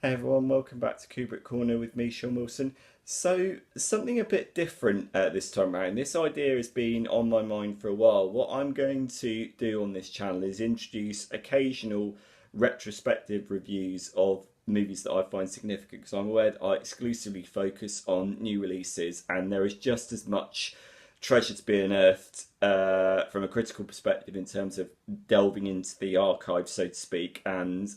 Hey everyone, welcome back to Kubrick Corner with me, Sean Wilson. So, something a bit different this time around. This idea has been on my mind for a while. What I'm going to do on this channel is introduce occasional retrospective reviews of movies that I find significant because I'm aware that I exclusively focus on new releases and there is just as much treasure to be unearthed from a critical perspective in terms of delving into the archive, so to speak, and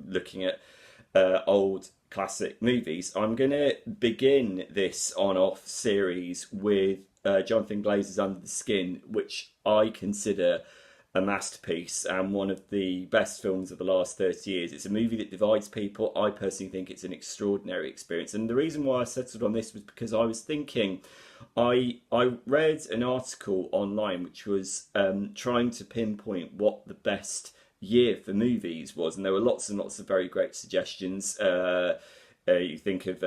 looking at old classic movies. I'm going to begin this on-off series with Jonathan Glazer's Under the Skin, which I consider a masterpiece and one of the best films of the last 30 years. It's a movie that divides people. I personally think it's an extraordinary experience. And the reason why I settled on this was because I was thinking, I read an article online which was trying to pinpoint what the best year for movies was, and there were lots and lots of very great suggestions. You think of,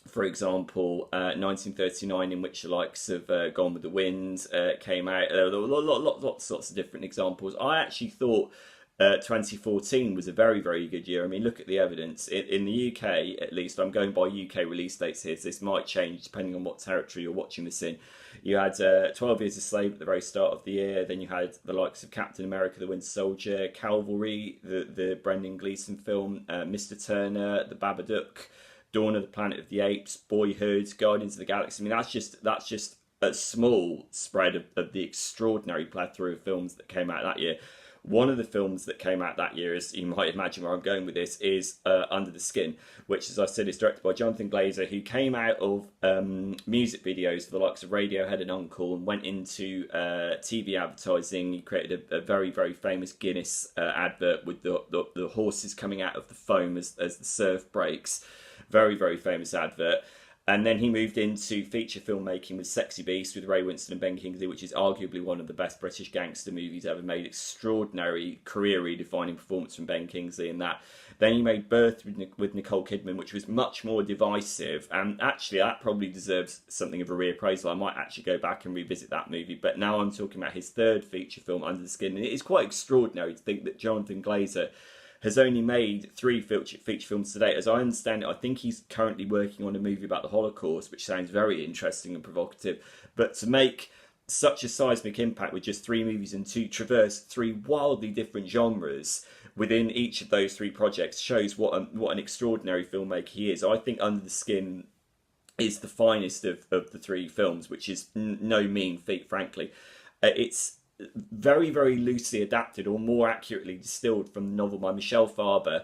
for example, 1939, in which the likes of Gone with the Wind came out. There were lots of different examples. I actually thought 2014 was a very, very good year. I mean, look at the evidence. In the UK, at least, I'm going by UK release dates here, so this might change depending on what territory you're watching this in. You had 12 Years a Slave at the very start of the year, then you had the likes of Captain America, The Winter Soldier, Cavalry, the Brendan Gleeson film, Mr. Turner, The Babadook, Dawn of the Planet of the Apes, Boyhood, Guardians of the Galaxy. I mean, that's just a small spread of the extraordinary plethora of films that came out that year. One of the films that came out that year, as you might imagine where I'm going with this, is Under the Skin, which, as I said, is directed by Jonathan Glazer, who came out of music videos for the likes of Radiohead and Uncle and went into TV advertising. He created a very, very famous Guinness advert with the horses coming out of the foam as the surf breaks. Very, very famous advert. And then he moved into feature filmmaking with Sexy Beast with Ray Winston and Ben Kingsley, which is arguably one of the best British gangster movies ever made. Extraordinary career-redefining performance from Ben Kingsley in that. Then he made Birth with Nicole Kidman, which was much more divisive. And actually, that probably deserves something of a reappraisal. I might actually go back and revisit that movie. But now I'm talking about his third feature film, Under the Skin. And it is quite extraordinary to think that Jonathan Glazer has only made 3 feature films to date. As I understand it, I think he's currently working on a movie about the Holocaust, which sounds very interesting and provocative. But to make such a seismic impact with just 3 movies and to traverse 3 wildly different genres within each of those 3 projects shows what an extraordinary filmmaker he is. I think Under the Skin is the finest of the 3 films, which is no mean feat, frankly. It's very, very loosely adapted, or more accurately distilled from the novel by Michel Faber,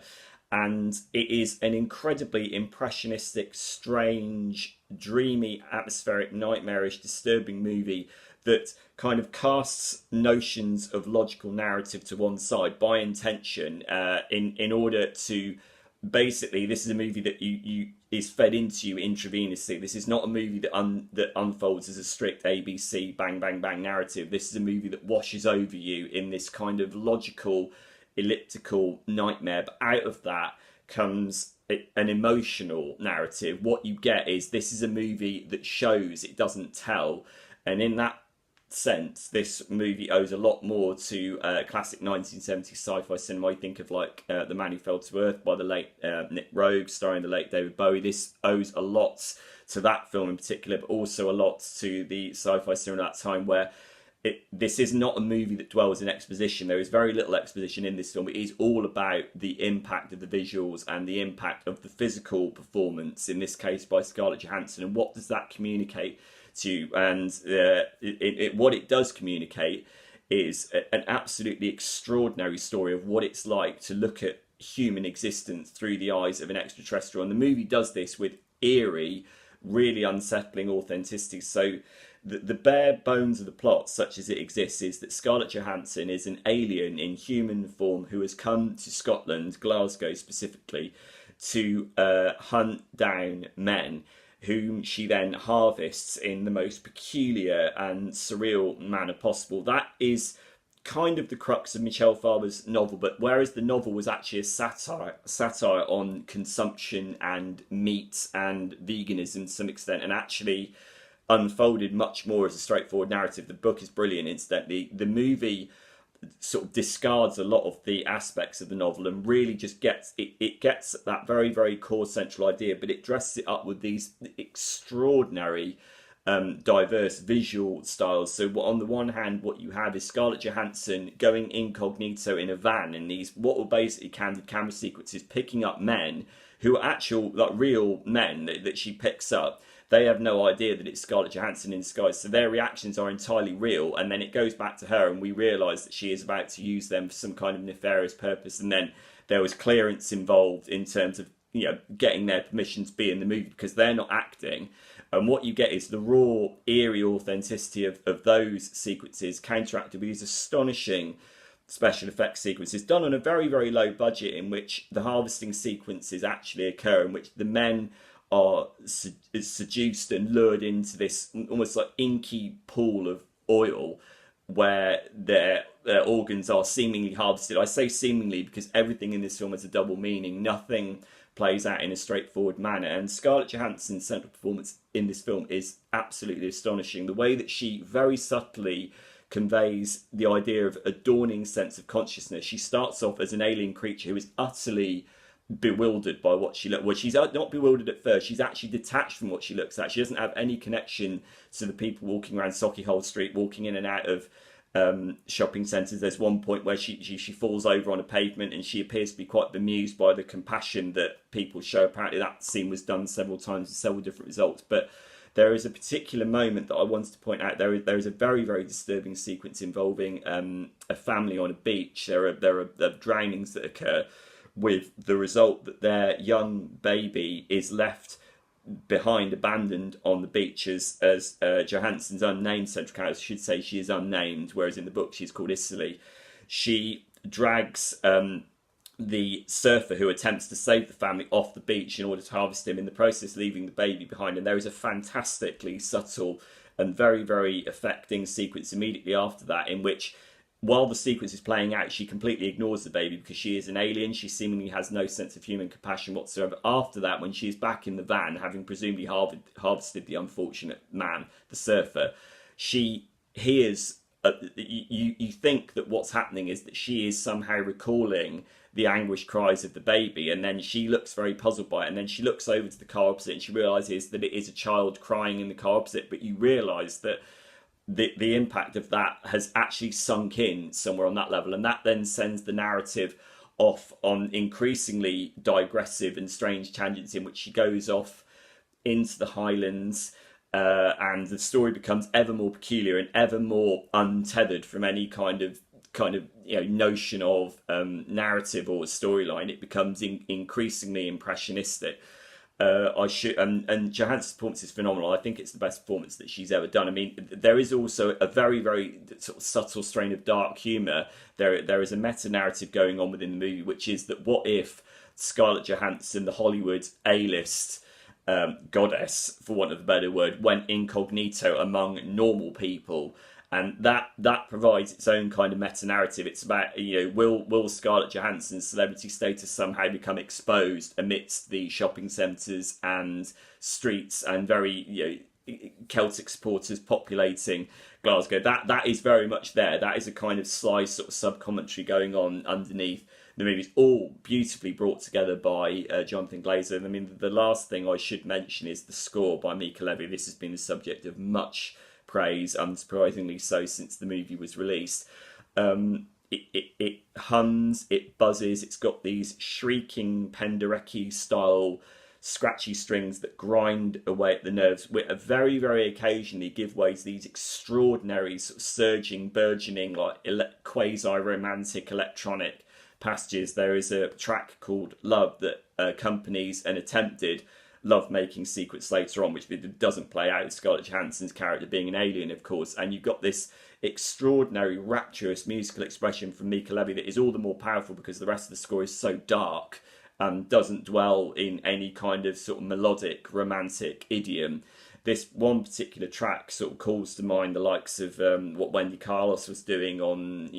and it is an incredibly impressionistic, strange, dreamy, atmospheric, nightmarish, disturbing movie that kind of casts notions of logical narrative to one side by intention, in order to basically, this is a movie that you is fed into you intravenously. This is not a movie that unfolds as a strict ABC bang bang bang narrative. This is a movie that washes over you in this kind of logical, elliptical nightmare. But out of that comes an emotional narrative. What you get is, this is a movie that shows, it doesn't tell, and in that sense, this movie owes a lot more to classic 1970s sci-fi cinema. You think of like The Man Who Fell to Earth by the late Nick Rogue, starring the late David Bowie. This owes a lot to that film in particular, but also a lot to the sci-fi cinema at that time, where this is not a movie that dwells in exposition. There is very little exposition in this film. It is all about the impact of the visuals and the impact of the physical performance, in this case by Scarlett Johansson, and what does that communicate to you. And what it does communicate is an absolutely extraordinary story of what it's like to look at human existence through the eyes of an extraterrestrial. And the movie does this with eerie, really unsettling authenticity. So the bare bones of the plot, such as it exists, is that Scarlett Johansson is an alien in human form who has come to Scotland, Glasgow specifically, to hunt down men, whom she then harvests in the most peculiar and surreal manner possible. That is kind of the crux of Michel Faber's novel, but whereas the novel was actually a satire on consumption and meat and veganism to some extent, and actually unfolded much more as a straightforward narrative. The book is brilliant, incidentally. The movie sort of discards a lot of the aspects of the novel and really just it gets at that very, very core central idea, but it dresses it up with these extraordinary diverse visual styles. So on the one hand, what you have is Scarlett Johansson going incognito in a van in these what were basically candid camera sequences, picking up men who are actual, like, real men that she picks up. They have no idea that it's Scarlett Johansson in disguise, so their reactions are entirely real. And then it goes back to her, and we realise that she is about to use them for some kind of nefarious purpose. And then there was clearance involved in terms of, you know, getting their permission to be in the movie because they're not acting. And what you get is the raw, eerie authenticity of those sequences counteracted with these astonishing special effects sequences done on a very, very low budget, in which the harvesting sequences actually occur, in which the men are seduced and lured into this almost like inky pool of oil where their organs are seemingly harvested. I say seemingly because everything in this film has a double meaning. Nothing plays out in a straightforward manner. And Scarlett Johansson's central performance in this film is absolutely astonishing. The way that she very subtly conveys the idea of a dawning sense of consciousness. She starts off as an alien creature who is utterly bewildered by what she looks. Well, she's not bewildered at first. She's actually detached from what she looks at. She doesn't have any connection to the people walking around Sauchiehole Street, walking in and out of shopping centres. There's one point where she falls over on a pavement and she appears to be quite bemused by the compassion that people show. Apparently that scene was done several times with several different results. But there is a particular moment that I wanted to point out. There is a very, very disturbing sequence involving a family on a beach. There are drownings that occur, with the result that their young baby is left behind, abandoned on the beach, as Johansson's unnamed central character should say she is unnamed, whereas in the book she's called Icily. She drags the surfer who attempts to save the family off the beach in order to harvest him, in the process leaving the baby behind. And there is a fantastically subtle and very, very affecting sequence immediately after that, in which, while the sequence is playing out, she completely ignores the baby because she is an alien. She seemingly has no sense of human compassion whatsoever. After that, when she is back in the van, having presumably harvested the unfortunate man, the surfer, she hears, you think that what's happening is that she is somehow recalling the anguished cries of the baby, and then she looks very puzzled by it, and then she looks over to the car opposite and she realises that it is a child crying in the car opposite. But you realise that the impact of that has actually sunk in somewhere on that level, and that then sends the narrative off on increasingly digressive and strange tangents, in which she goes off into the Highlands, and the story becomes ever more peculiar and ever more untethered from any kind of notion of narrative or storyline. It becomes increasingly impressionistic. And Johansson's performance is phenomenal. I think it's the best performance that she's ever done. I mean, there is also a very, very sort of subtle strain of dark humour. There is a meta-narrative going on within the movie, which is that what if Scarlett Johansson, the Hollywood A-list goddess, for want of a better word, went incognito among normal people? And that provides its own kind of meta-narrative. It's about, will Scarlett Johansson's celebrity status somehow become exposed amidst the shopping centres and streets and very, Celtic supporters populating Glasgow? That is very much there. That is a kind of sly sort of sub-commentary going on underneath the movie. It's all beautifully brought together by Jonathan Glazer. I mean, the last thing I should mention is the score by Mika Levy. This has been the subject of much praise, unsurprisingly so, since the movie was released. It hums, it buzzes, it's got these shrieking Penderecki style scratchy strings that grind away at the nerves, which very, very occasionally give way to these extraordinary sort of surging, burgeoning, like quasi-romantic electronic passages. There is a track called Love that accompanies an attempted love-making sequence later on, which doesn't play out, Scarlett Johansson's character being an alien, of course. And you've got this extraordinary, rapturous musical expression from Mika Levy that is all the more powerful because the rest of the score is so dark and doesn't dwell in any kind of sort of melodic, romantic idiom. This one particular track sort of calls to mind the likes of what Wendy Carlos was doing on,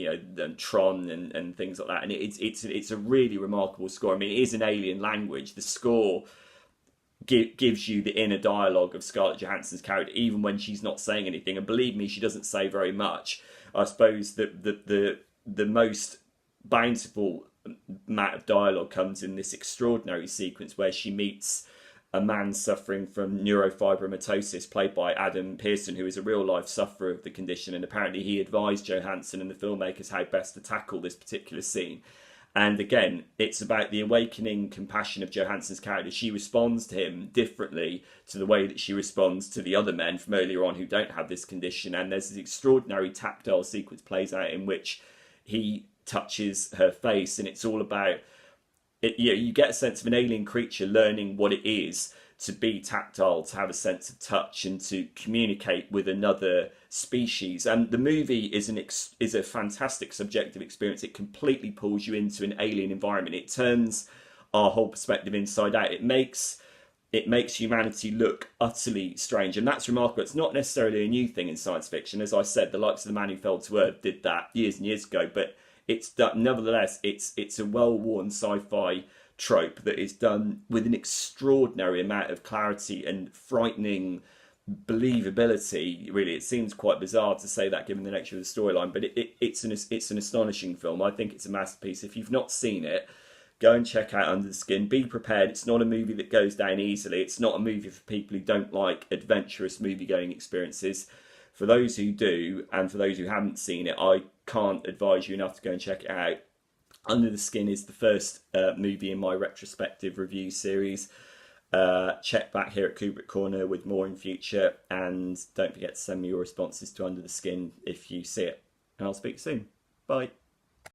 Tron and things like that. And it's a really remarkable score. I mean, it is an alien language. The score gives you the inner dialogue of Scarlett Johansson's character, even when she's not saying anything. And believe me, she doesn't say very much. I suppose that the the most bountiful amount of dialogue comes in this extraordinary sequence where she meets a man suffering from neurofibromatosis, played by Adam Pearson, who is a real life sufferer of the condition, and apparently he advised Johansson and the filmmakers how best to tackle this particular scene. And again, it's about the awakening compassion of Johansson's character. She responds to him differently to the way that she responds to the other men from earlier on who don't have this condition. And there's this extraordinary tactile sequence plays out in which he touches her face, and it's all about it. You get a sense of an alien creature learning what it is to be tactile, to have a sense of touch, and to communicate with another species. And the movie is a fantastic subjective experience. It completely pulls you into an alien environment. It turns our whole perspective inside out. It makes humanity look utterly strange, and that's remarkable. It's not necessarily a new thing in science fiction. As I said, the likes of The Man Who Fell to Earth did that years and years ago, but nevertheless, it's a well-worn sci-fi trope that is done with an extraordinary amount of clarity and frightening believability. Really, it seems quite bizarre to say that given the nature of the storyline, but it's an astonishing film. I think it's a masterpiece. If you've not seen it, go and check out Under the Skin. Be prepared. It's not a movie that goes down easily. It's not a movie for people who don't like adventurous movie-going experiences. For those who do, and for those who haven't seen it, I can't advise you enough to go and check it out. Under the Skin is the first movie in my retrospective review series. Check back here at Kubrick Corner with more in future, and don't forget to send me your responses to Under the Skin if you see it. And I'll speak soon. Bye.